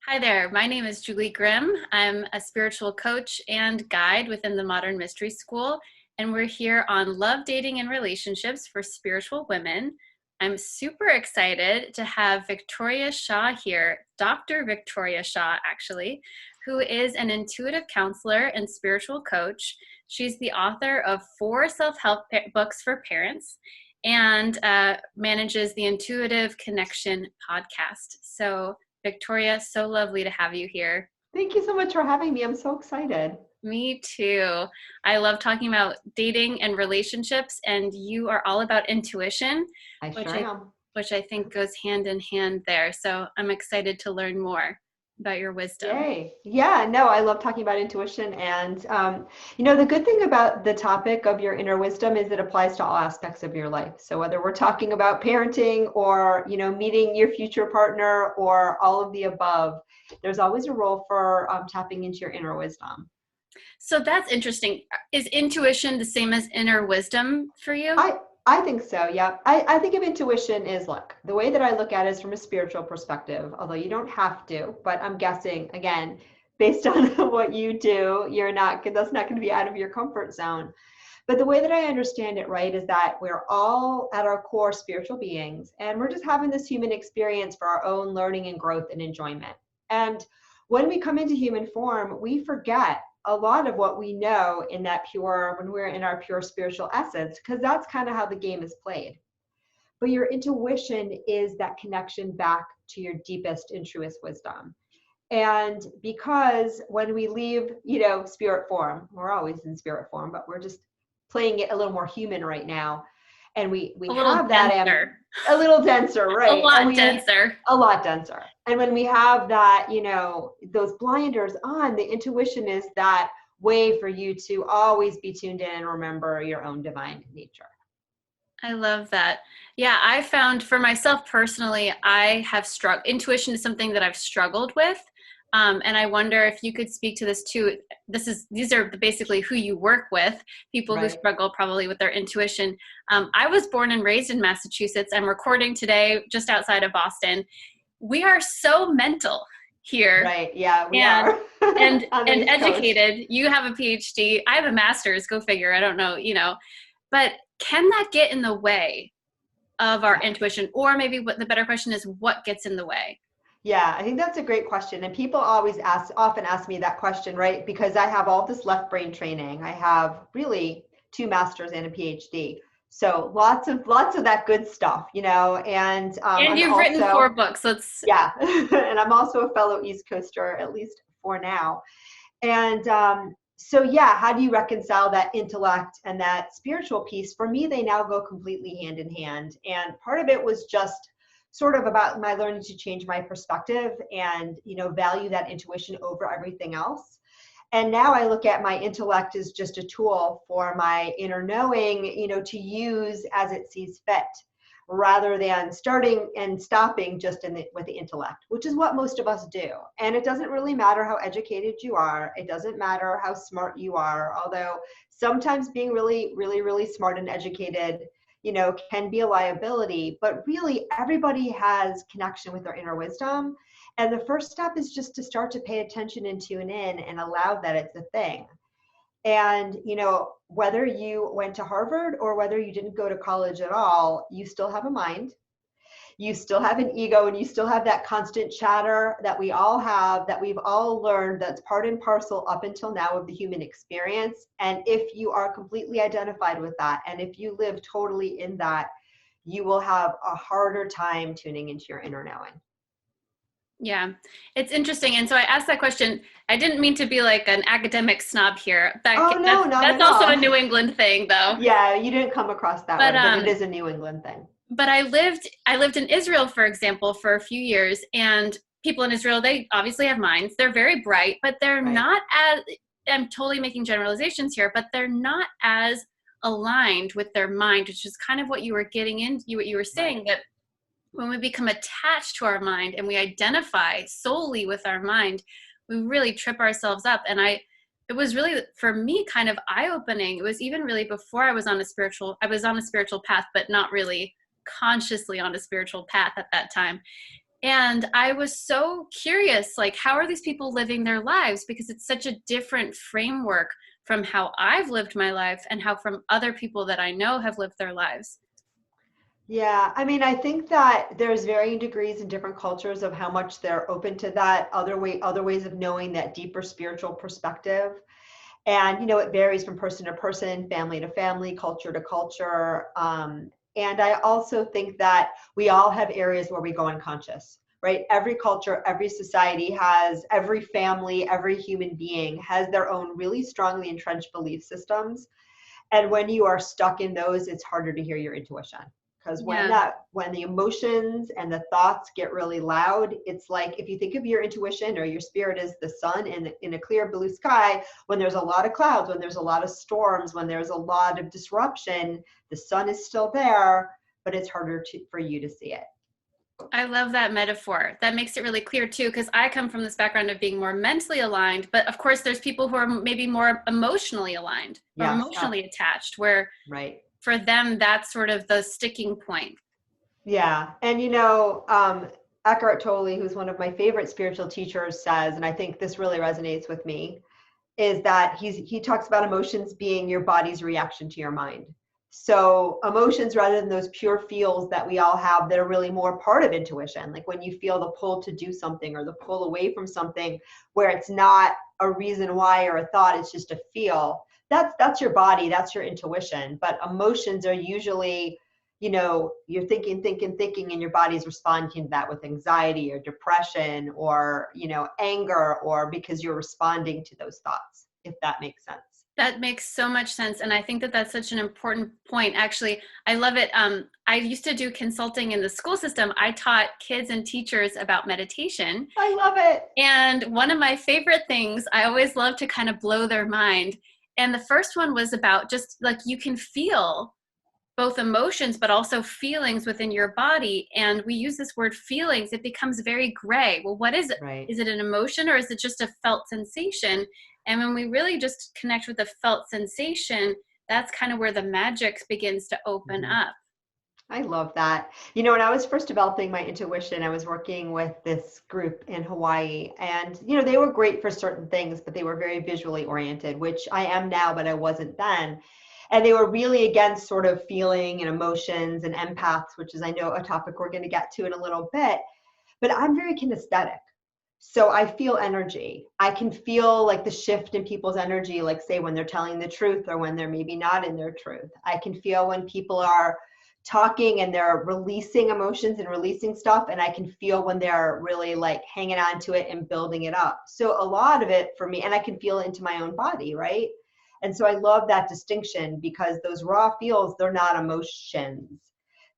Hi there, my name is Julie Grimm. I'm a spiritual coach and guide within the Modern Mystery School, and we're here on love, dating, and relationships for spiritual women. I'm super excited to have Victoria Shaw here, Dr. Victoria Shaw, actually, who is an intuitive counselor and spiritual coach. She's the author of 4 self-help books for parents and manages the Intuitive Connection podcast. So Victoria, so lovely to have you here. Thank you so much for having me. I'm so excited. Me too. I love talking about dating and relationships, and you are all about intuition, I sure am. which I think goes hand in hand there. So I'm excited to learn more about your wisdom. Yay. Yeah, no, I love talking about intuition. And, the good thing about the topic of your inner wisdom is it applies to all aspects of your life. So whether we're talking about parenting or, meeting your future partner or all of the above, there's always a role for tapping into your inner wisdom. So that's interesting. Is intuition the same as inner wisdom for you? I think so, yeah. I think of intuition as, look, the way that I look at it is from a spiritual perspective, although you don't have to, but I'm guessing, again, based on what you do, that's not going to be out of your comfort zone. But the way that I understand it, right, is that we're all at our core spiritual beings, and we're just having this human experience for our own learning and growth and enjoyment. And when we come into human form, we forget a lot of what we know when we're in our pure spiritual essence, because that's kind of how the game is played. But your intuition is that connection back to your deepest and truest wisdom. And because when we leave, spirit form, we're always in spirit form, but we're just playing it a little more human right now. And we have that a little denser, right? A lot denser. And when we have that, those blinders on, the intuition is that way for you to always be tuned in and remember your own divine nature. I love that. Yeah, I found for myself personally, I have struggled. Intuition is something that I've struggled with. And I wonder if you could speak to this too. These are basically who you work with, people who struggle probably with their intuition. I was born and raised in Massachusetts. I'm recording today just outside of Boston. We are so mental here. Right. Yeah, we are. and educated. Coast. You have a PhD. I have a master's. Go figure. I don't know, but can that get in the way of our intuition? Or maybe what the better question is, what gets in the way? Yeah, I think that's a great question. And people often ask me that question, right? Because I have all this left brain training. I have really 2 masters and a PhD. So lots of that good stuff, and you've written 4 books. Yeah. And I'm also a fellow East Coaster, at least for now. And so yeah, how do you reconcile that intellect and that spiritual piece? For me, they now go completely hand in hand. And part of it was just sort of about my learning to change my perspective and, value that intuition over everything else. And now I look at my intellect as just a tool for my inner knowing, to use as it sees fit, rather than starting and stopping just with the intellect, which is what most of us do. And it doesn't really matter how educated you are. It doesn't matter how smart you are, although sometimes being really, really, really smart and educated can be a liability, but really everybody has connection with their inner wisdom. And the first step is just to start to pay attention and tune in and allow that it's a thing. And, whether you went to Harvard or whether you didn't go to college at all, you still have a mind. You still have an ego, and you still have that constant chatter that we all have, that we've all learned, that's part and parcel up until now of the human experience. And if you are completely identified with that, and if you live totally in that, you will have a harder time tuning into your inner knowing. Yeah, it's interesting. And so I asked that question. I didn't mean to be like an academic snob here. That's also a New England thing, though. Yeah, you didn't come across that way, but it is a New England thing. But I lived in Israel, for example, for a few years, and people in Israel, they obviously have minds. They're very bright, but they're not as, I'm totally making generalizations here, but they're not as aligned with their mind, which is kind of what you were getting into, what you were saying, that when we become attached to our mind and we identify solely with our mind, we really trip ourselves up. And it was really, for me, kind of eye-opening. It was even really before I was on a spiritual path, but not really consciously on a spiritual path at that time. And I was so curious, like, how are these people living their lives? Because it's such a different framework from how I've lived my life and how from other people that I know have lived their lives. Yeah, I mean, I think that there's varying degrees in different cultures of how much they're open to that other ways of knowing that deeper spiritual perspective. And it varies from person to person, family to family, culture to culture. And I also think that we all have areas where we go unconscious, right? Every culture, every society has, every family, every human being has their own really strongly entrenched belief systems. And when you are stuck in those, it's harder to hear your intuition. Because Yeah. when the emotions and the thoughts get really loud, it's like if you think of your intuition or your spirit as the sun in a clear blue sky, when there's a lot of clouds, when there's a lot of storms, when there's a lot of disruption, the sun is still there, but it's harder for you to see it. I love that metaphor. That makes it really clear too, because I come from this background of being more mentally aligned, but of course there's people who are maybe more emotionally aligned or Yes, emotionally attached, where right. for them that's sort of the sticking point. Yeah. And Eckhart Tolle, who's one of my favorite spiritual teachers, says, and I think this really resonates with me, is that he talks about emotions being your body's reaction to your mind. So emotions, rather than those pure feels that we all have that are really more part of intuition, like when you feel the pull to do something or the pull away from something, where it's not a reason why or a thought, it's just a feel. That's your body, that's your intuition. But emotions are usually, you're thinking, and your body's responding to that with anxiety or depression or, anger, or because you're responding to those thoughts, if that makes sense. That makes so much sense. And I think that that's such an important point. Actually, I love it. I used to do consulting in the school system. I taught kids and teachers about meditation. I love it. And one of my favorite things, I always love to kind of blow their mind. And the first one was about just like you can feel both emotions, but also feelings within your body. And we use this word feelings, it becomes very gray. Well, what is it? Right. Is it an emotion or is it just a felt sensation? And when we really just connect with the felt sensation, that's kind of where the magic begins to open Mm-hmm. up. I love that. When I was first developing my intuition, I was working with this group in Hawaii, and they were great for certain things, but they were very visually oriented, which I am now, but I wasn't then. And they were really against sort of feeling and emotions and empaths, which is, I know, a topic we're going to get to in a little bit. But I'm very kinesthetic. So I feel energy. I can feel like the shift in people's energy, like say when they're telling the truth or when they're maybe not in their truth. I can feel when people are talking and they're releasing emotions and releasing stuff. And I can feel when they're really like hanging on to it and building it up. So a lot of it for me, and I can feel it into my own body, right? And so I love that distinction, because those raw feels, they're not emotions.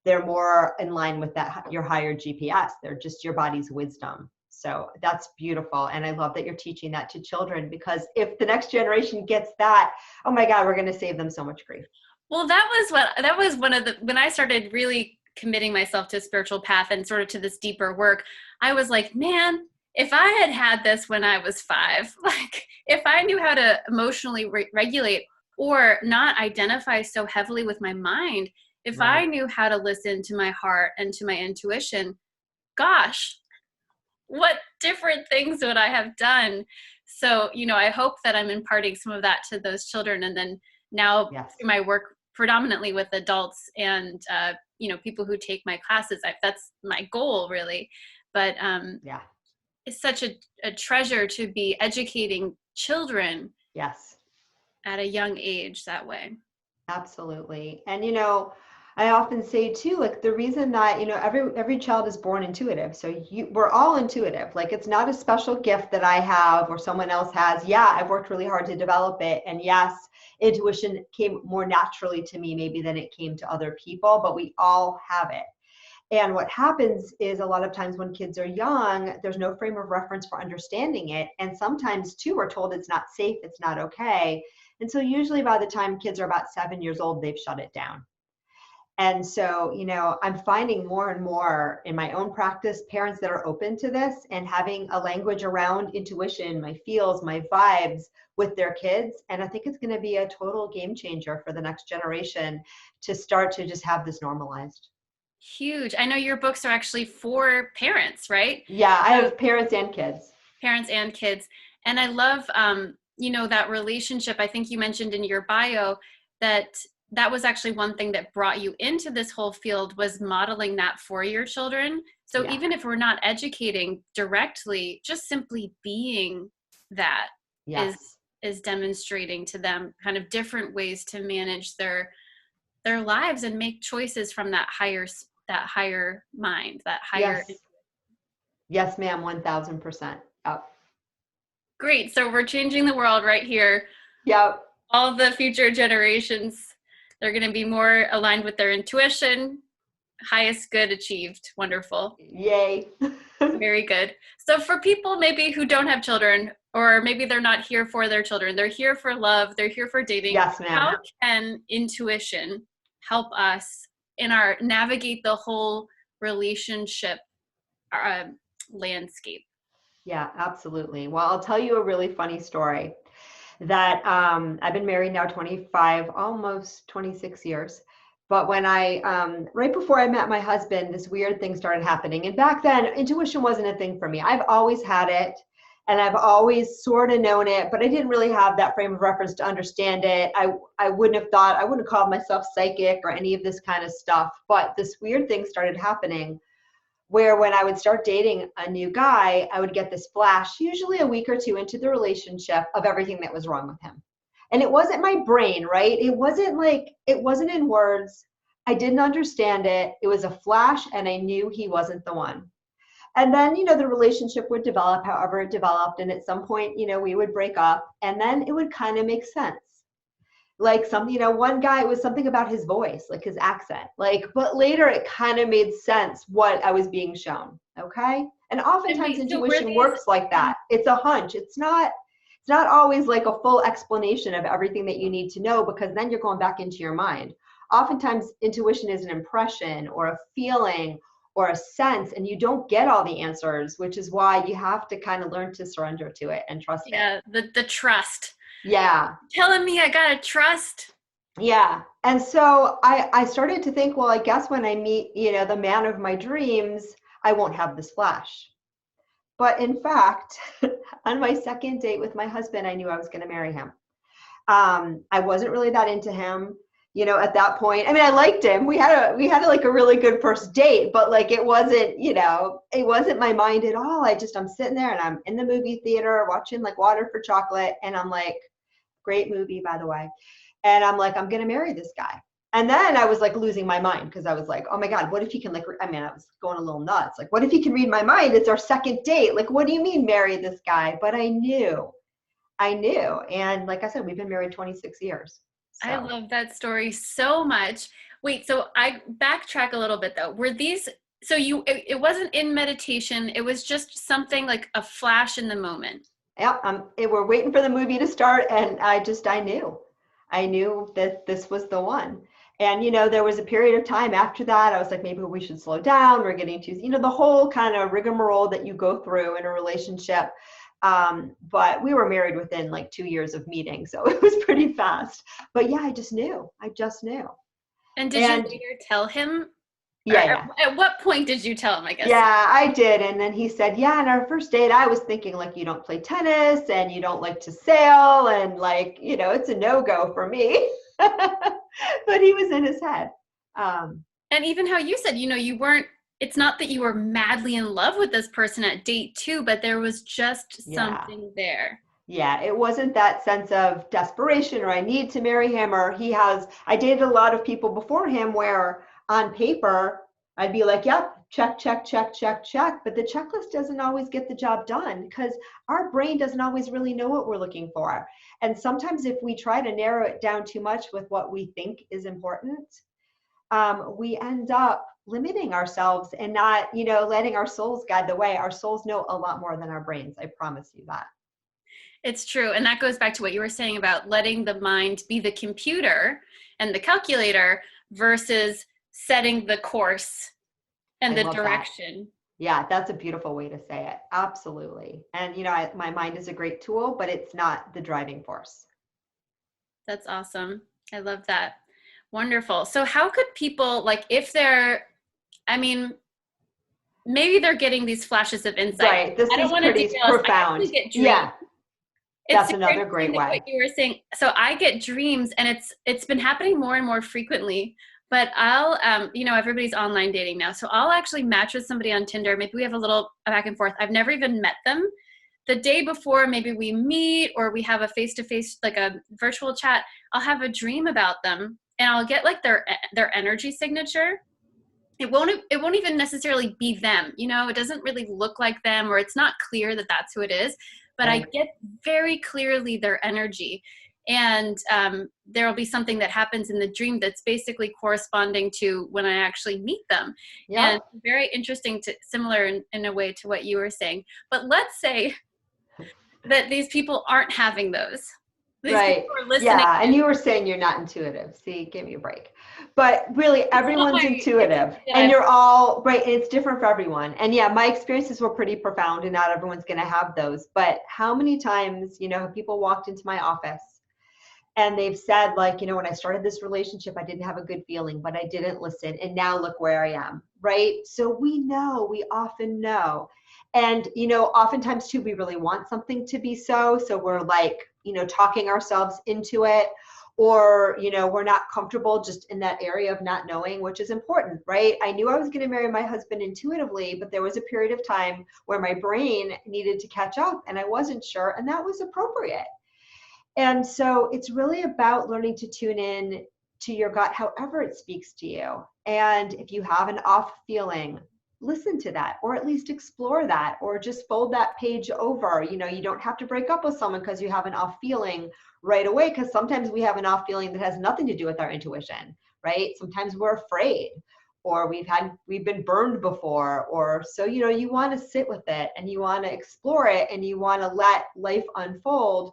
They're more in line with that, your higher GPS. They're just your body's wisdom. So that's beautiful. And I love that you're teaching that to children, because if the next generation gets that, oh my God, we're going to save them so much grief. Well, that was one of the, when I started really committing myself to a spiritual path and sort of to this deeper work, I was like, man, if I had had this when I was 5, like if I knew how to emotionally regulate or not identify so heavily with my mind, if I Right. knew how to listen to my heart and to my intuition, gosh, what different things would I have done? So, I hope that I'm imparting some of that to those children. And then now Yes. through my work predominantly with adults and, people who take my classes, that's my goal really. But Yeah. it's such a treasure to be educating children Yes. at a young age that way. Absolutely. And I often say too, like the reason that, every child is born intuitive. So we're all intuitive. Like it's not a special gift that I have or someone else has. Yeah, I've worked really hard to develop it. And yes, intuition came more naturally to me maybe than it came to other people, but we all have it. And what happens is a lot of times when kids are young, there's no frame of reference for understanding it. And sometimes too, we're told it's not safe, it's not okay. And so usually by the time kids are about 7 years old, they've shut it down. And so, I'm finding more and more in my own practice, parents that are open to this and having a language around intuition, my feels, my vibes with their kids. And I think it's going to be a total game changer for the next generation to start to just have this normalized. Huge. I know your books are actually for parents, right? Yeah, I So have parents and kids. parents and kids. And I love, that relationship. I think you mentioned in your bio that that was actually one thing that brought you into this whole field, was modeling that for your children. So Yeah. even if we're not educating directly, just simply being that is Yes. is demonstrating to them kind of different ways to manage their lives and make choices from that higher mind, that higher. Yes. Yes, ma'am. 1000%. Yep. Great. So we're changing the world right here. Yep. All the future generations, they're going to be more aligned with their intuition. Highest good achieved. Wonderful. Yay. Very good. So for people maybe who don't have children, or maybe they're not here for their children, they're here for love, they're here for dating, Yes, ma'am. how can intuition help us in our navigate the whole relationship uh, landscape? Yeah, absolutely. Well, I'll tell you a really funny story that I've been married now 25, almost 26 years. But when right before I met my husband, this weird thing started happening. And back then, intuition wasn't a thing for me. I've always had it and I've always sort of known it, but I didn't really have that frame of reference to understand it. I wouldn't have called myself psychic or any of this kind of stuff. But this weird thing started happening where when I would start dating a new guy, I would get this flash, usually a week or two into the relationship, of everything that was wrong with him. And it wasn't my brain, right? It wasn't in words. I didn't understand it. It was a flash, and I knew he wasn't the one. And then, the relationship would develop however it developed. And at some point, we would break up, and then it would kind of make sense. Like one guy, it was something about his voice, like his accent, but later it kind of made sense what I was being shown. Okay. And And oftentimes wait, so were intuition these works like that. It's a hunch. It's not always like a full explanation of everything that you need to know, because then you're going back into your mind. Oftentimes intuition is an impression or a feeling or a sense, and you don't get all the answers, which is why you have to kind of learn to surrender to it and trust it. yeah, the trust. Yeah. Telling me I gotta trust. Yeah. And so I started to think, well, I guess when I meet, the man of my dreams, I won't have this flash. But in fact, on my second date with my husband, I knew I was going to marry him. I wasn't really that into him, at that point. I mean, I liked him. We had like a really good first date, but like it wasn't my mind at all. I'm sitting there and I'm in the movie theater watching like Water for Chocolate, and I'm like, great movie, by the way. And I'm like, I'm going to marry this guy. And then I was like losing my mind, because I was like, oh my God, what if he can I was going a little nuts. Like, what if he can read my mind? It's our second date. Like, what do you mean marry this guy? But I knew. And like I said, we've been married 26 years. I So, love that story so much. Wait, so I backtrack a little bit though. Were these, so it wasn't in meditation, it was just something like a flash in the moment. yeah, we're waiting for the movie to start. And I knew that this was the one. And, there was a period of time after that. I was like, maybe we should slow down. We're getting too, the whole kind of rigmarole that you go through in a relationship. But we were married within like 2 years of meeting. So it was pretty fast. But yeah, I just knew. And did you And later tell him? Or yeah, yeah. at what point did you tell him, I guess? Yeah, I did. And then he said, yeah, on our first date, I was thinking like, you don't play tennis and you don't like to sail. And like, it's a no-go for me. But he was in his head. And even how you said, you weren't, it's not that you were madly in love with this person at date 2, but there was just Yeah. something there. Yeah. It wasn't that sense of desperation or I need to marry him, or I dated a lot of people before him where on paper, I'd be like, yep, check, check, check, check, check. But the checklist doesn't always get the job done, because our brain doesn't always really know what we're looking for. And sometimes if we try to narrow it down too much with what we think is important, we end up limiting ourselves and not, letting our souls guide the way. Our souls know a lot more than our brains. I promise you that. It's true. And that goes back to what you were saying about letting the mind be the computer and the calculator versus setting the course and I the love that. direction. Yeah, that's a beautiful way to say it. Absolutely. And, my mind is a great tool, but it's not the driving force. That's awesome. I love that. Wonderful. So how could people, like, if they're I mean, maybe they're getting these flashes of insight. Right. This I don't is want to pretty derail us. I actually profound. get dreams. Yeah. It's That's super another interesting great that what way. you were saying. So I get dreams, and it's been happening more and more frequently. But I'll, everybody's online dating now. So I'll actually match with somebody on Tinder. Maybe we have a little back and forth. I've never even met them. The day before, maybe we meet or we have a face-to-face, like a virtual chat, I'll have a dream about them, and I'll get like their energy signature. It won't even necessarily be them. It doesn't really look like them, or it's not clear that that's who it is, but I Right. get very clearly their energy. And there will be something that happens in the dream that's basically corresponding to when I actually meet them. And Yep. very interesting, similar in a way to what you were saying. But let's say that these people aren't having those. These people Right. are listening Yeah. And in. you were saying you're not intuitive. See, give me a break. But really, everyone's It's intuitive, something that and I've. you're all right. And it's different for everyone. And yeah, my experiences were pretty profound, and not everyone's going to have those. But how many times, people walked into my office and they've said, like, when I started this relationship, I didn't have a good feeling, but I didn't listen. And now look where I am. Right. So we often know. And, oftentimes too, we really want something to be so. So we're like, talking ourselves into it, or, we're not comfortable just in that area of not knowing, which is important, right? I knew I was going to marry my husband intuitively, but there was a period of time where my brain needed to catch up and I wasn't sure. And that was appropriate. And so it's really about learning to tune in to your gut, however it speaks to you. And if you have an off feeling, listen to that, or at least explore that, or just fold that page over. You don't have to break up with someone because you have an off feeling right away, because sometimes we have an off feeling that has nothing to do with our intuition, right? Sometimes we're afraid, or we've been burned before, or so, you want to sit with it and you want to explore it and you want to let life unfold.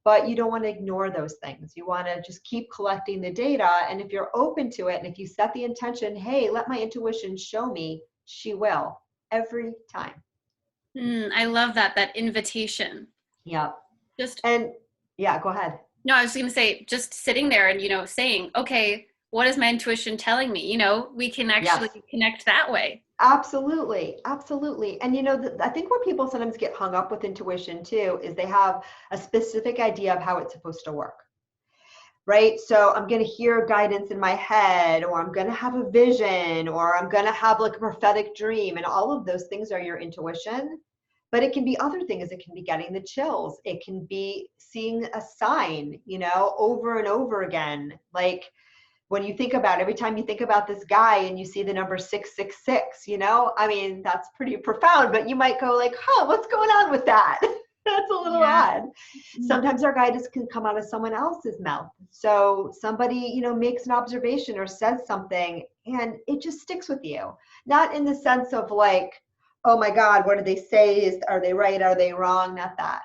But you don't want to ignore those things. You want to just keep collecting the data. And if you're open to it, and if you set the intention, hey, let my intuition show me, she will every time. I love that invitation. Yep. Just And yeah, go ahead. No, I was going to say, just sitting there and, saying, okay, what is my intuition telling me? We can actually Yes, connect that way. absolutely. Absolutely. And I think where people sometimes get hung up with intuition too is they have a specific idea of how it's supposed to work. Right? So I'm going to hear guidance in my head, or I'm going to have a vision, or I'm going to have like a prophetic dream. And all of those things are your intuition. But it can be other things. It can be getting the chills. It can be seeing a sign, over and over again. Like when you think about, every time you think about this guy and you see the number 666, I mean, that's pretty profound, but you might go like, huh, what's going on with that? That's a little Yeah. odd. Sometimes our guidance can come out of someone else's mouth. So somebody, makes an observation or says something and it just sticks with you. Not in the sense of like, oh my God, what did they say? Are they right? Are they wrong? Not that.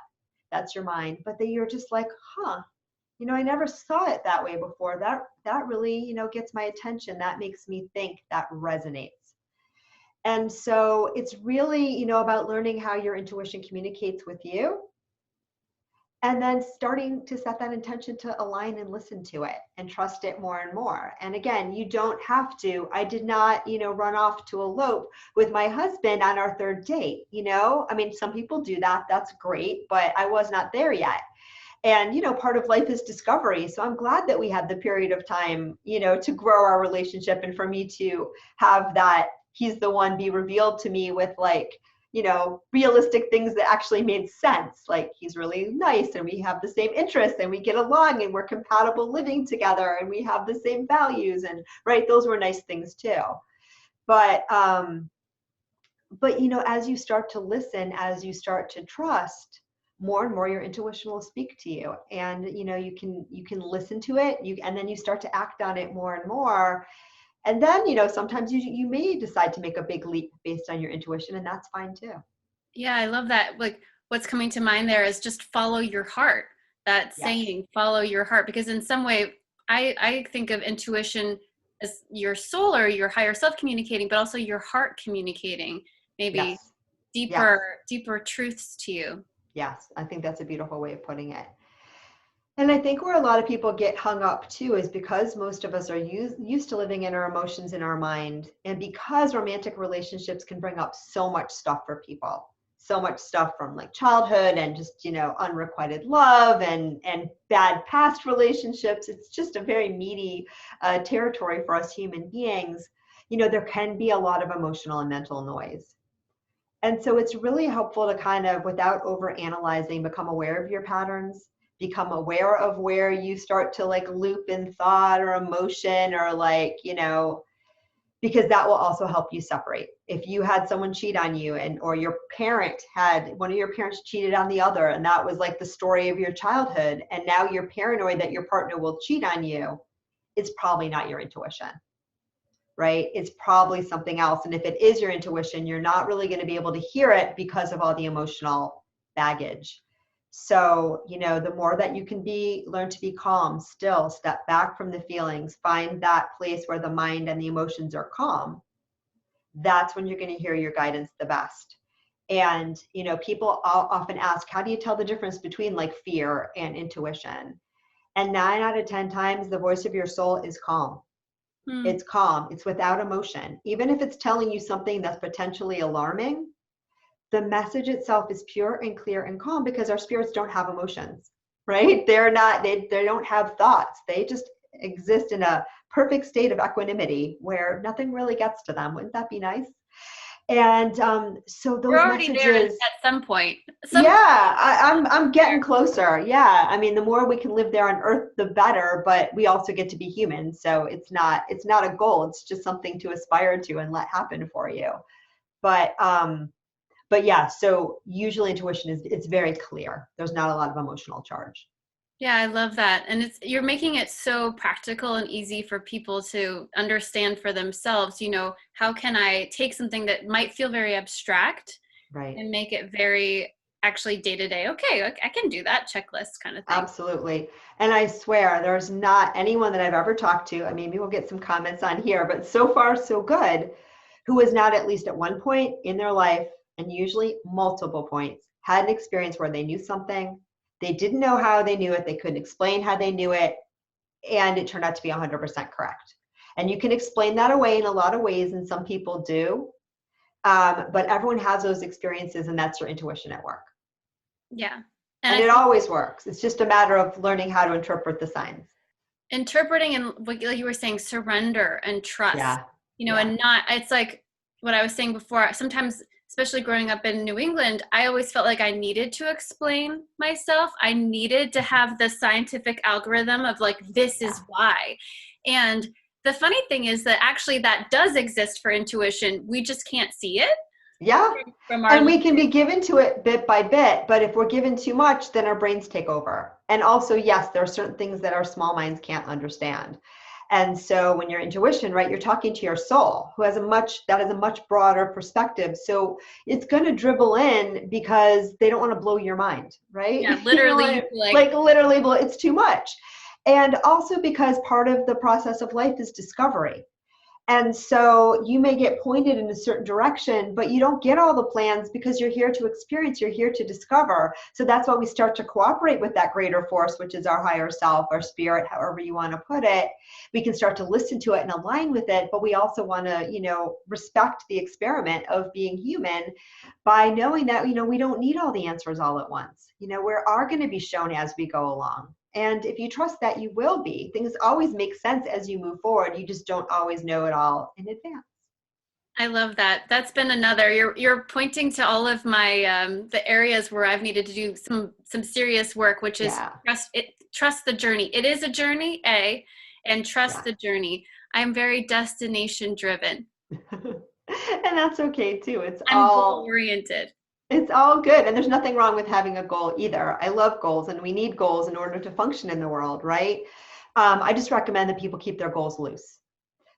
That's your mind. But that you're just like, huh, I never saw it that way before. That really, gets my attention. That makes me think. That resonates. And so it's really, about learning how your intuition communicates with you, and then starting to set that intention to align and listen to it and trust it more and more. And again, you don't have to. I did not, run off to elope with my husband on our third date. I mean, some people do that. That's great, but I was not there yet. And, part of life is discovery. So I'm glad that we had the period of time, to grow our relationship, and for me to have that he's the one be revealed to me with like, realistic things that actually made sense. Like he's really nice and we have the same interests and we get along and we're compatible living together and we have the same values, and right, those were nice things too. But as you start to listen, as you start to trust, more and more your intuition will speak to you, and you can listen to it, and then you start to act on it more and more. And then sometimes you may decide to make a big leap based on your intuition, and that's fine too. Yeah, I love that. Like what's coming to mind there is just follow your heart. That Yes. saying, follow your heart, because in some way I think of intuition as your soul or your higher self communicating, but also your heart communicating maybe Yes. Yes. deeper truths to you. Yes. I think that's a beautiful way of putting it. And I think where a lot of people get hung up too is because most of us are used to living in our emotions in our mind. And because romantic relationships can bring up so much stuff for people, so much stuff from like childhood and just, unrequited love and bad past relationships. It's just a very meaty territory for us human beings. There can be a lot of emotional and mental noise. And so it's really helpful to kind of, without over analyzing, become aware of your patterns, become aware of where you start to like loop in thought or emotion or like, because that will also help you separate. If you had someone cheat on you or your parent had one of your parents cheated on the other, and that was like the story of your childhood, and now you're paranoid that your partner will cheat on you, it's probably not your intuition. Right? It's probably something else. And if it is your intuition, you're not really going to be able to hear it because of all the emotional baggage. So, the more that you can learn to be calm, still, step back from the feelings, find that place where the mind and the emotions are calm, that's when you're going to hear your guidance the best. And, people often ask, how do you tell the difference between like fear and intuition? And 9 out of 10 times, the voice of your soul is calm. It's calm. It's without emotion. Even if it's telling you something that's potentially alarming, the message itself is pure and clear and calm because our spirits don't have emotions, right? They don't have thoughts. They just exist in a perfect state of equanimity where nothing really gets to them. Wouldn't that be nice? And so We're those already there messages, at some point. I'm getting closer. Yeah, I mean, the more we can live there on Earth, the better. But we also get to be human, so it's not a goal. It's just something to aspire to and let happen for you. But yeah. So usually intuition it's very clear. There's not a lot of emotional charge. Yeah, I love that. And you're making it so practical and easy for people to understand for themselves, how can I take something that might feel very abstract Right. and make it very actually day to day. Okay, I can do that checklist kind of thing. Absolutely. And I swear there's not anyone that I've ever talked to, I mean, maybe we'll get some comments on here, but so far so good, who has not at least at one point in their life, and usually multiple points, had an experience where they knew something, they didn't know how they knew it, they couldn't explain how they knew it, and it turned out to be 100% correct. And you can explain that away in a lot of ways, and some people do, but everyone has those experiences, and that's your intuition at work. Yeah. And it always works. It's just a matter of learning how to interpret the signs. Interpreting and like you were saying, surrender and trust, and not, it's like what I was saying before, sometimes, especially growing up in New England, I always felt like I needed to explain myself. I needed to have the scientific algorithm of like, this is why. And the funny thing is that actually that does exist for intuition. We just can't see it. Yeah. And we can be given to it bit by bit, but if we're given too much, then our brains take over. And also, yes, there are certain things that our small minds can't understand. And so when you're intuition, right, you're talking to your soul who has a much broader perspective. So it's going to dribble in because they don't want to blow your mind, right? Yeah, literally. like literally, it's too much. And also because part of the process of life is discovery. And so you may get pointed in a certain direction, but you don't get all the plans because you're here to experience, you're here to discover. So that's why we start to cooperate with that greater force, which is our higher self, our spirit, however you want to put it. We can start to listen to it and align with it, but we also want to, respect the experiment of being human by knowing that, we don't need all the answers all at once. We are going to be shown as we go along. And if you trust that, you will be. Things always make sense as you move forward. You just don't always know it all in advance. I love that. That's been another. You're pointing to all of my the areas where I've needed to do some serious work, which is trust the journey. It is a journey, and trust the journey. I'm very destination driven. And that's okay too. I'm goal oriented. It's all good. And there's nothing wrong with having a goal either. I love goals, and we need goals in order to function in the world, right? I just recommend that people keep their goals loose.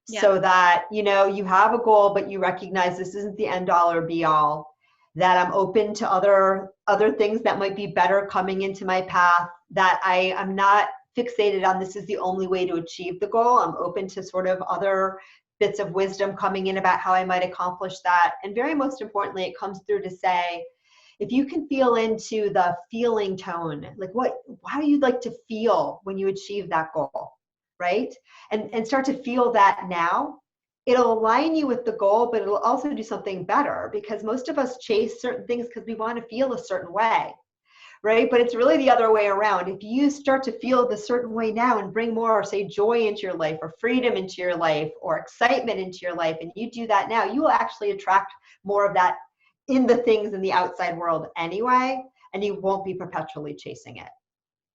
So that, you have a goal, but you recognize this isn't the end all or be all, that I'm open to other things that might be better coming into my path, that I'm not fixated on this is the only way to achieve the goal. I'm open to sort of other bits of wisdom coming in about how I might accomplish that. And very most importantly, it comes through to say, if you can feel into the feeling tone, like how you'd like to feel when you achieve that goal, right? And start to feel that now, it'll align you with the goal, but it'll also do something better, because most of us chase certain things because we want to feel a certain way, right? But it's really the other way around. If you start to feel the certain way now and bring more, say, joy into your life, or freedom into your life, or excitement into your life, and you do that now, you will actually attract more of that in the things in the outside world anyway, and you won't be perpetually chasing it.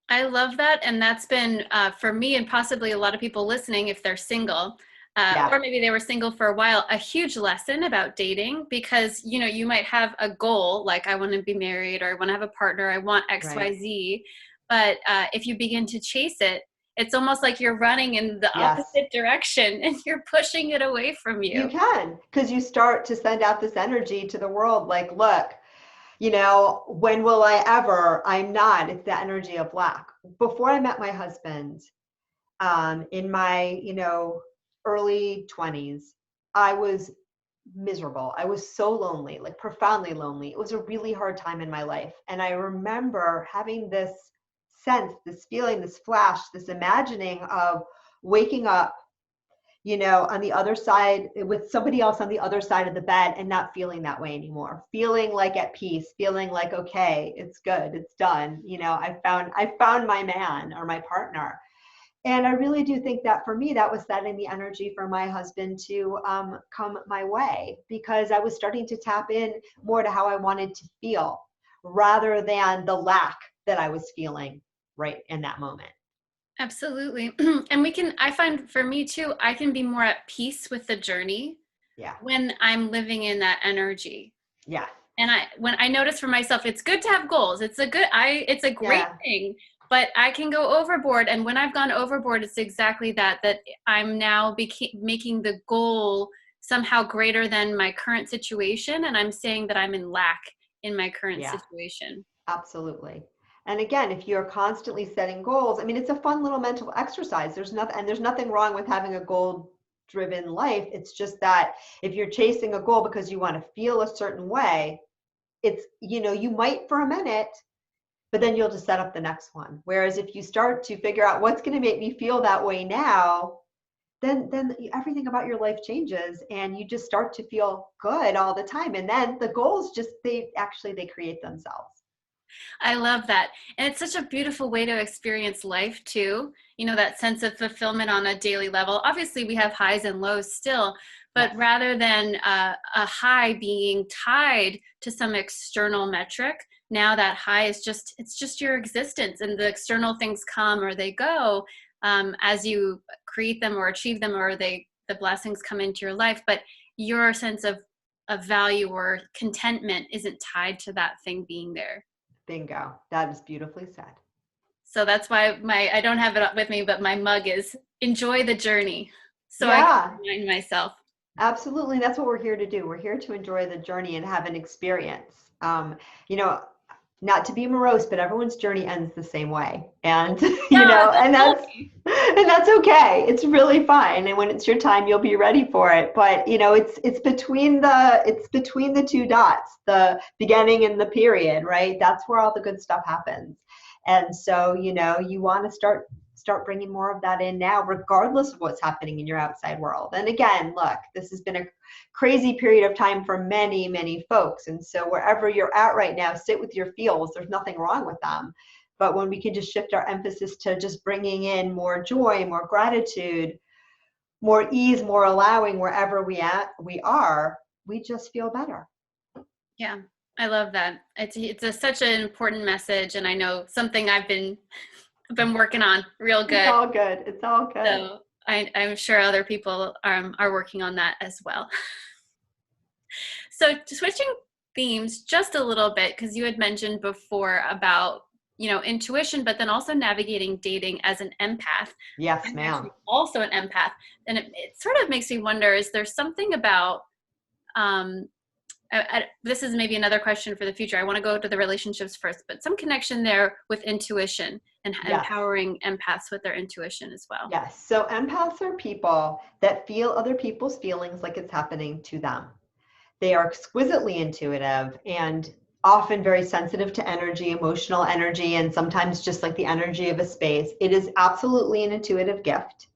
I love that. And that's been, for me and possibly a lot of people listening, if they're single, Yeah, or maybe they were single for a while, a huge lesson about dating, because, you know, you might have a goal, like I want to be married, or I want to have a partner, I want right. XYZ. But if you begin to chase it, it's almost like you're running in the Yes. opposite direction and you're pushing it away from You you. can, because you start to send out this energy to the world, like, look, when will I ever? I'm not. It's the energy of lack. Before I met my husband, in my, early 20s, I was miserable. I was so lonely, like profoundly lonely. It was a really hard time in my life. And I remember having this sense, this feeling, this flash, this imagining of waking up, on the other side with somebody else on the other side of the bed, and not feeling that way anymore, feeling like at peace, feeling like, okay, it's good, it's done. I found my man or my partner. And I really do think that for me, that was setting the energy for my husband to come my way, because I was starting to tap in more to how I wanted to feel, rather than the lack that I was feeling right in that moment. Absolutely. And I find for me too, I can be more at peace with the journey Yeah. when I'm living in that energy. Yeah. And when I notice for myself, it's good to have goals. It's a great Yeah. thing, but I can go overboard. And when I've gone overboard, it's exactly that I'm now making the goal somehow greater than my current situation. And I'm saying that I'm in lack in my current Yeah. situation. Absolutely. And again, if you're constantly setting goals, I mean, it's a fun little mental exercise. There's nothing wrong with having a goal driven life. It's just that if you're chasing a goal because you want to feel a certain way, you might for a minute, but then you'll just set up the next one. Whereas if you start to figure out what's going to make me feel that way now, then everything about your life changes, and you just start to feel good all the time. And then the goals they create themselves. I love that. And it's such a beautiful way to experience life too. You know, that sense of fulfillment on a daily level. Obviously, we have highs and lows still, but Yes. rather than a high being tied to some external metric, now that high it's just your existence, and the external things come or they go as you create them or achieve them, or the blessings come into your life. But your sense of value or contentment isn't tied to that thing being there. Bingo. That is beautifully said. So that's why I don't have it with me, but my mug is enjoy the journey. So I can Yeah, remind myself. absolutely. That's what we're here to do. We're here to enjoy the journey and have an experience. You know, not to be morose, but everyone's journey ends the same way. And, Yeah, that's and that's okay. and that's okay. It's really fine. And when it's your time, you'll be ready for it. But, it's between the two dots, the beginning and the period, right? That's where all the good stuff happens. And so, you want to start bringing more of that in now, regardless of what's happening in your outside world. And again, look, this has been a crazy period of time for many, many folks. And so wherever you're at right now, sit with your feels. There's nothing wrong with them. But when we can just shift our emphasis to just bringing in more joy, more gratitude, more ease, more allowing wherever we are, we just feel better. Yeah, I love that. Such an important message, and I know something I've been working on real It's good. all good. It's all good. So I'm sure other people are working on that as well. So switching themes just a little bit, because you had mentioned before about, intuition, but then also navigating dating as an empath. Yes, I'm ma'am. actually also an empath. And it sort of makes me wonder, is there something about, um, this is maybe another question for the future. I want to go to the relationships first, but some connection there with intuition and Yes. empowering empaths with their intuition as well. Yes. So empaths are people that feel other people's feelings like it's happening to them. They are exquisitely intuitive, and often very sensitive to energy, emotional energy, and sometimes just like the energy of a space. It is absolutely an intuitive gift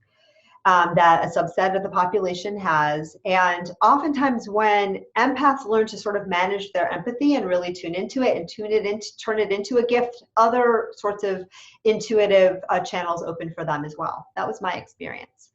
that a subset of the population has. And oftentimes when empaths learn to sort of manage their empathy and really tune into it and turn it into a gift, other sorts of intuitive channels open for them as well. That was my experience.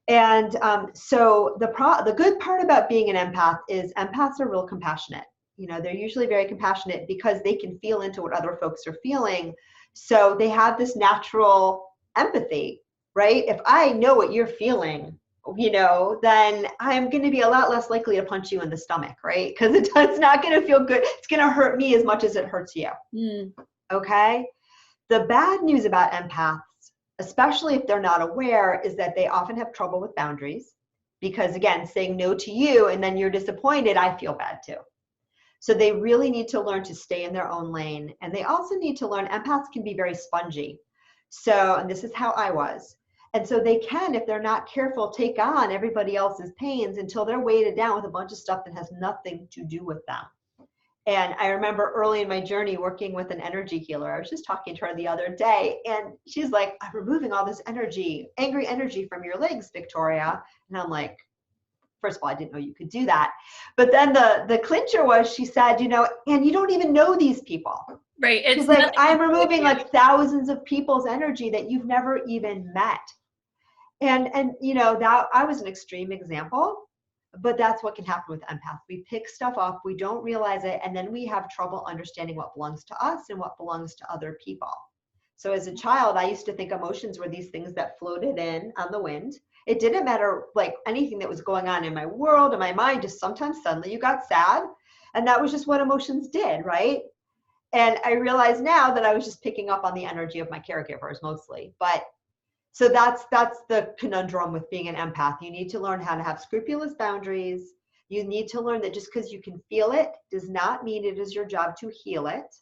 And so the good part about being an empath is empaths are real compassionate. They're usually very compassionate because they can feel into what other folks are feeling. So they have this natural empathy, right? If I know what you're feeling, then I'm going to be a lot less likely to punch you in the stomach, right? Because it's not going to feel good. It's going to hurt me as much as it hurts you. Okay? The bad news about empaths, especially if they're not aware, is that they often have trouble with boundaries because, again, saying no to you and then you're disappointed, I feel bad too. So they really need to learn to stay in their own lane. And they also need to learn, empaths can be very spongy. So, and this is how I was. And so they can, if they're not careful, take on everybody else's pains until they're weighted down with a bunch of stuff that has nothing to do with them. And I remember early in my journey working with an energy healer. I was just talking to her the other day, and she's like, I'm removing all this energy, angry energy from your legs, Victoria. And I'm like, first of all, I didn't know you could do that. But then the clincher was, she said, and you don't even know these people. Right. She's like, I'm removing like thousands of people's energy that you've never even met. And that I was an extreme example. But that's what can happen with empaths. We pick stuff up, we don't realize it, and then we have trouble understanding what belongs to us and what belongs to other people. So as a child, I used to think emotions were these things that floated in on the wind. It didn't matter like anything that was going on in my world, in my mind, just sometimes suddenly you got sad. And that was just what emotions did, right? And I realize now that I was just picking up on the energy of my caregivers mostly. But so that's the conundrum with being an empath. You need to learn how to have scrupulous boundaries. You need to learn that just because you can feel it does not mean it is your job to heal it.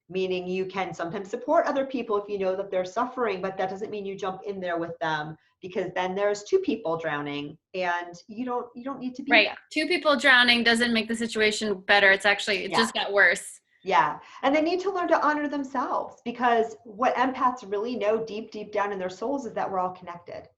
Meaning you can sometimes support other people if you know that they're suffering, but that doesn't mean you jump in there with them, because then there's two people drowning and you don't need to be right there. Two people drowning doesn't make the situation better. It's actually, it just got worse. Yeah. And they need to learn to honor themselves, because what empaths really know deep, deep down in their souls is that we're all connected.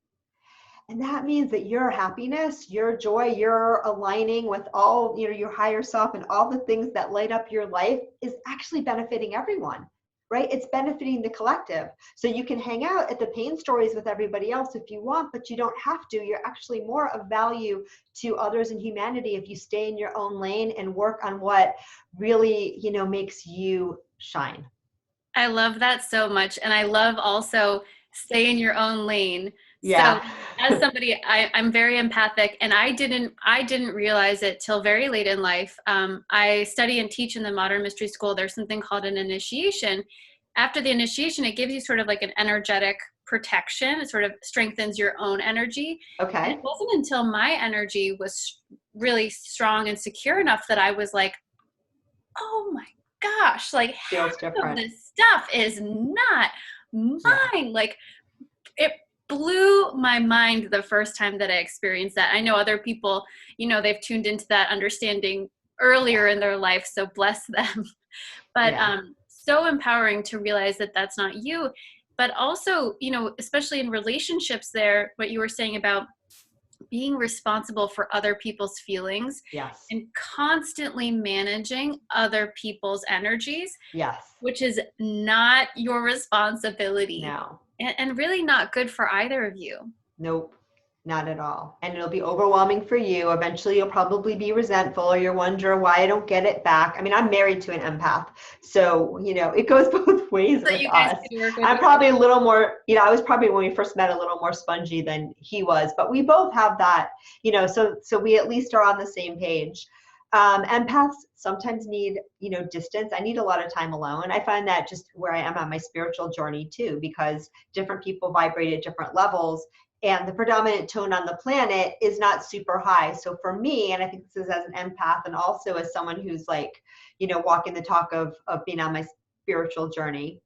And that means that your happiness, your joy, your aligning with all, your higher self and all the things that light up your life is actually benefiting everyone, right? It's benefiting the collective. So you can hang out at the pain stories with everybody else if you want, but you don't have to. You're actually more of value to others in humanity if you stay in your own lane and work on what really, makes you shine. I love that so much. And I love also stay in your own lane. Yeah. So as somebody, I'm very empathic, and I didn't realize it till very late in life. I study and teach in the Modern Mystery School. There's something called an initiation. After the initiation, it gives you sort of like an energetic protection. It sort of strengthens your own energy. Okay. And it wasn't until my energy was really strong and secure enough that I was like, oh my gosh, like half of this stuff is not mine. Yeah. Like it blew my mind the first time that I experienced that. I know other people, they've tuned into that understanding earlier in their life, so bless them. But so empowering to realize that that's not you. But also, especially in relationships there, what you were saying about being responsible for other people's feelings. Yes. And constantly managing other people's energies. Yes. Which is not your responsibility. No. And really not good for either of you. Nope, not at all. And it'll be overwhelming for you. Eventually you'll probably be resentful, or you'll wonder why I don't get it back. I mean, I'm married to an empath, so it goes both ways with us. I'm probably a little more, I was probably, when we first met, a little more spongy than he was, but we both have that, so we at least are on the same page. Empaths sometimes need, distance. I need a lot of time alone. I find that just where I am on my spiritual journey too, because different people vibrate at different levels, and the predominant tone on the planet is not super high. So for me, and I think this is as an empath and also as someone who's like, walking the talk of being on my spiritual journey,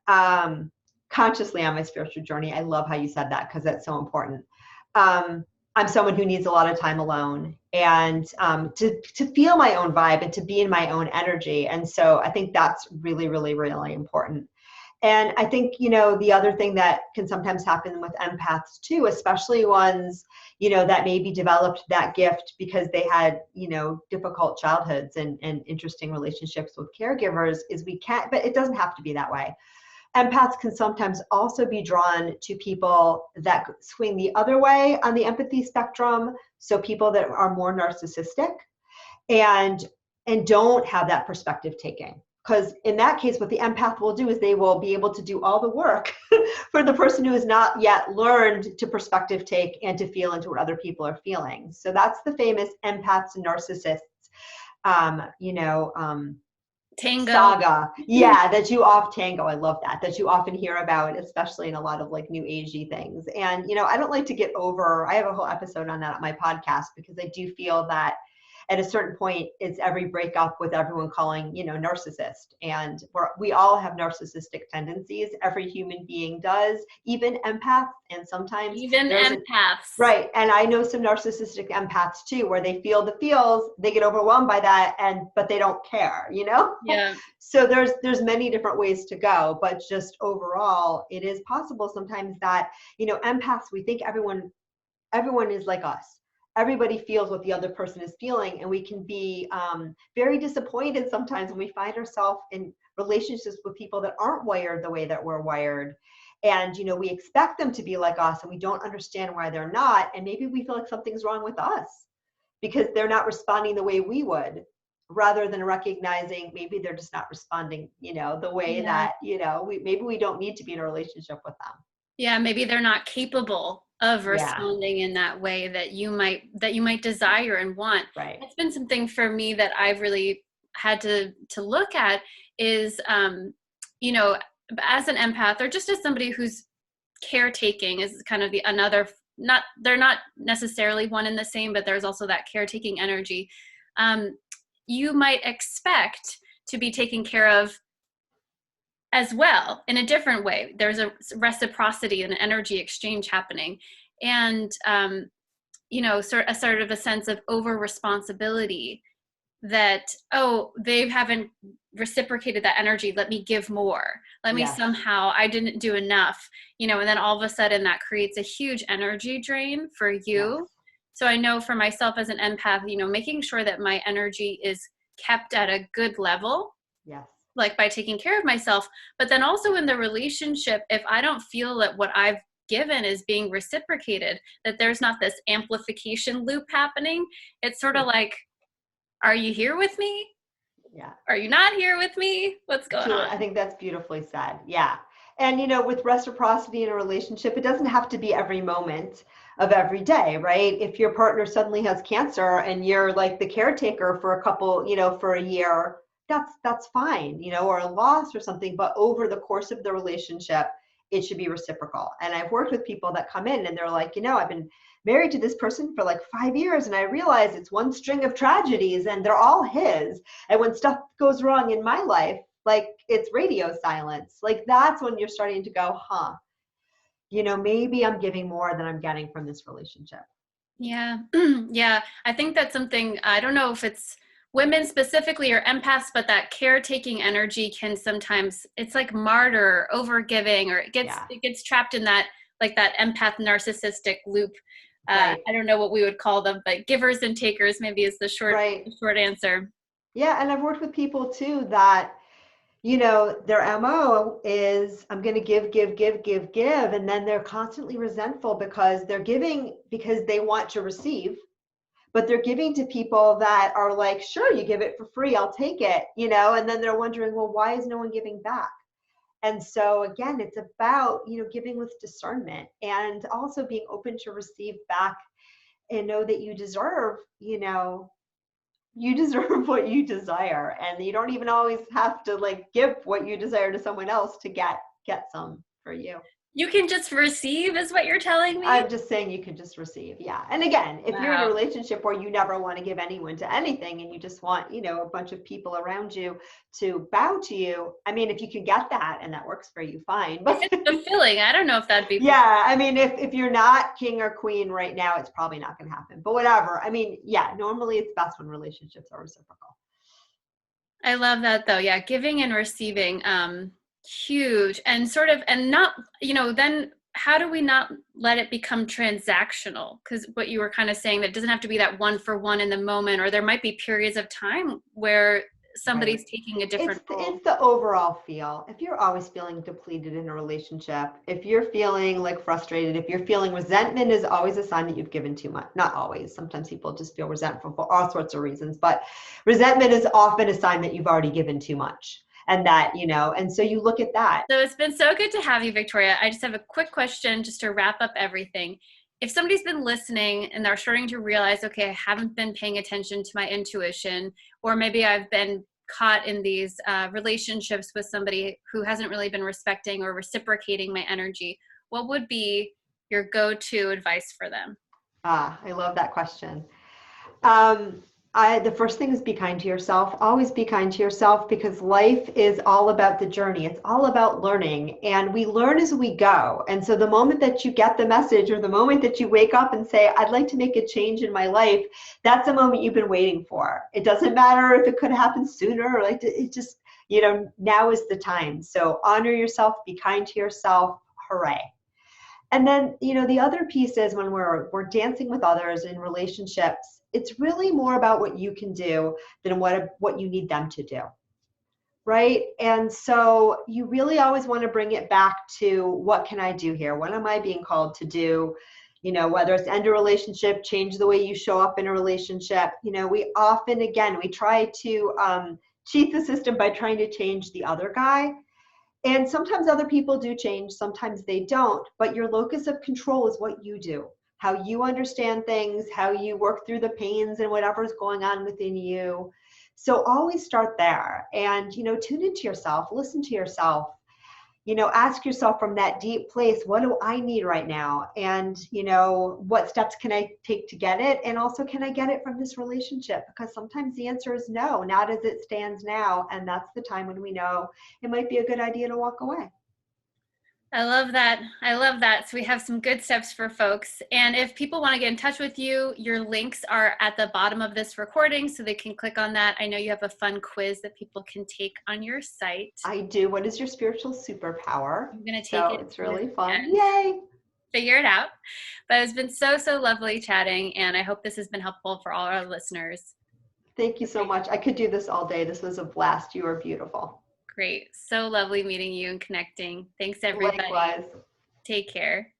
consciously on my spiritual journey. I love how you said that, because that's so important. I'm someone who needs a lot of time alone and to feel my own vibe and to be in my own energy. And so I think that's really, really, really important. And I think, the other thing that can sometimes happen with empaths too, especially ones, that maybe developed that gift because they had, difficult childhoods and interesting relationships with caregivers, is we can't, but it doesn't have to be that way. Empaths can sometimes also be drawn to people that swing the other way on the empathy spectrum. So people that are more narcissistic and don't have that perspective taking. Because in that case, what the empath will do is they will be able to do all the work for the person who has not yet learned to perspective take and to feel into what other people are feeling. So that's the famous empaths and narcissists, Tango. saga. Yeah, that you off tango. I love that you often hear about, especially in a lot of like new agey things. And, I don't like to get over, I have a whole episode on that on my podcast, because I do feel that at a certain point, it's every breakup with everyone calling, narcissist. And we all have narcissistic tendencies. Every human being does, even empaths. And sometimes Even empaths. right. And I know some narcissistic empaths too, where they feel the feels, they get overwhelmed by that, but they don't care, Yeah. So there's many different ways to go, but just overall, it is possible sometimes that, empaths, we think everyone is like us. Everybody feels what the other person is feeling, and we can be very disappointed sometimes when we find ourselves in relationships with people that aren't wired the way that we're wired. And we expect them to be like us, and we don't understand why they're not. And maybe we feel like something's wrong with us because they're not responding the way we would, rather than recognizing maybe they're just not responding, the way that, maybe we don't need to be in a relationship with them. Yeah, maybe they're not capable of Yeah. responding in that way that you might desire and want. Right. That's been something for me that I've really had to look at is as an empath, or just as somebody who's caretaking, is kind of the another, not, they're not necessarily one and the same, but there's also that caretaking energy. You might expect to be taken care of as well in a different way. There's a reciprocity and an energy exchange happening, and sort of a sense of over responsibility that, oh, they haven't reciprocated that energy, let me give more, let me Yes. somehow, I didn't do enough, and then all of a sudden that creates a huge energy drain for you. Yes. So I know for myself as an empath, making sure that my energy is kept at a good level, Yes. like by taking care of myself. But then also in the relationship, if I don't feel that what I've given is being reciprocated, that there's not this amplification loop happening, it's sort of like, are you here with me? Yeah. Are you not here with me? What's going Julie, I on? think that's beautifully said. Yeah. And, with reciprocity in a relationship, it doesn't have to be every moment of every day, right? If your partner suddenly has cancer and you're like the caretaker for a couple, for a year, that's fine, or a loss or something. But over the course of the relationship, it should be reciprocal. And I've worked with people that come in and they're like, I've been married to this person for like 5 years, and I realize it's one string of tragedies and they're all his. And when stuff goes wrong in my life, like it's radio silence. Like that's when you're starting to go, maybe I'm giving more than I'm getting from this relationship. Yeah. Yeah. I think that's something, I don't know if it's women specifically or empaths, but that caretaking energy can sometimes, it's like martyr, overgiving, or it gets trapped in that, like that empath narcissistic loop. Right. I don't know what we would call them, but givers and takers maybe is the short answer. Yeah. And I've worked with people too that, their MO is I'm going to give, give, give, give, give. And then they're constantly resentful because they're giving because they want to receive, but they're giving to people that are like, sure, you give it for free, I'll take it, and then they're wondering, well, why is no one giving back? And so again, it's about, giving with discernment and also being open to receive back and know that you deserve, you deserve what you desire, and you don't even always have to like give what you desire to someone else to get some for you. You can just receive is what you're telling me? I'm just saying you can just receive. Yeah. And again, if you're in a Wow. relationship where you never want to give anyone to anything and you just want, a bunch of people around you to bow to you, I mean, if you can get that and that works for you, fine. If But it's fulfilling, I don't know if that'd be fulfilling. yeah, I mean, if you're not king or queen right now, it's probably not going to happen. But whatever. I mean, yeah, normally it's best when relationships are reciprocal. I love that though. Yeah, giving and receiving, huge. And sort of, and not, then how do we not let it become transactional? Because what you were kind of saying, that doesn't have to be that one for one in the moment, or there might be periods of time where Right. somebody's taking a different role. It's the overall feel. If you're always feeling depleted in a relationship, if you're feeling like frustrated, if you're feeling resentment is always a sign that you've given too much. Not always. Sometimes people just feel resentful for all sorts of reasons, but resentment is often a sign that you've already given too much. And that, and so you look at that. So it's been so good to have you, Victoria. I just have a quick question just to wrap up everything. If somebody's been listening and they're starting to realize, okay, I haven't been paying attention to my intuition, or maybe I've been caught in these relationships with somebody who hasn't really been respecting or reciprocating my energy, what would be your go-to advice for them? I love that question. Um, the first thing is be kind to yourself. Always be kind to yourself because life is all about the journey. It's all about learning, and we learn as we go. And so the moment that you get the message or the moment that you wake up and say, I'd like to make a change in my life, that's the moment you've been waiting for. It doesn't matter if it could happen sooner or it just, now is the time. So honor yourself, be kind to yourself. Hooray. And then, the other piece is when we're dancing with others in relationships, it's really more about what you can do than what you need them to do. Right? And so you really always want to bring it back to what can I do here? What am I being called to do? Whether it's end a relationship, change the way you show up in a relationship. We often, again, we try to cheat the system by trying to change the other guy. And sometimes other people do change, sometimes they don't, but your locus of control is what you do, how you understand things, how you work through the pains and whatever's going on within you. So always start there and, tune into yourself, listen to yourself, ask yourself from that deep place, what do I need right now? And, what steps can I take to get it? And also, can I get it from this relationship? Because sometimes the answer is no, not as it stands now. And that's the time when we know it might be a good idea to walk away. I love that. I love that. So we have some good steps for folks. And if people want to get in touch with you, your links are at the bottom of this recording, so they can click on that. I know you have a fun quiz that people can take on your site. I do. What is your spiritual superpower? I'm going to take So it it's really fun. and Yay. figure it out. But it's been so, so lovely chatting. And I hope this has been helpful for all our listeners. Thank you so much. I could do this all day. This was a blast. You are beautiful. Great. So lovely meeting you and connecting. Thanks, everybody. Likewise. Take care.